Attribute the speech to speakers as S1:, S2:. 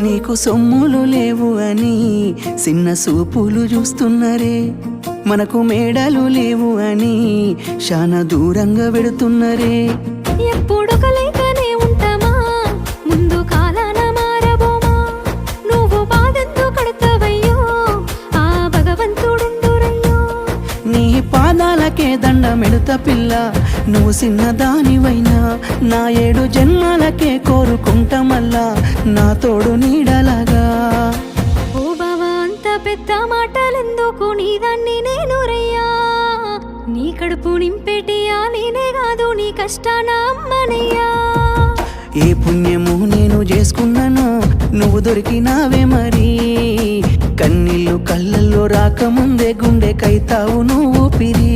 S1: నీకు సొమ్ములు లేవు అని చిన్న సూపులు చూస్తున్నరే, మనకు మేడలు లేవు అని శానా దూరంగా వెడుతున్నరే.
S2: ఎప్పుడు కలయికనే ఉంటామా, ముందు కాలాన మారబోమా. నువ్వు బాధెందుకు కడతావయ్యో, ఆ భగవంతుడుండురయ్యో.
S1: నీ పాదాలకే దండమెడుత పిల్ల, నువ్వు చిన్నదానివైనా నా 7 జన్మాలకే కోరుకుంటా మల్లా నా తోడు నీడలాగా.
S2: ఓ బావా అంత పెద్ద మాటలెందుకు, నీదాన్ని నేను రయ్యా. నీ కడుపు నింపేటియా నేనే కాదు, నీ కష్టాన అమ్మనయ్యా.
S1: ఏ పుణ్యము నేను చేసుకున్నానో నువ్వు దొరికినావే మరి, కన్నీళ్ళు కళ్ళల్లో రాకముందే గుండె కైతావు నువ్వు పిరి.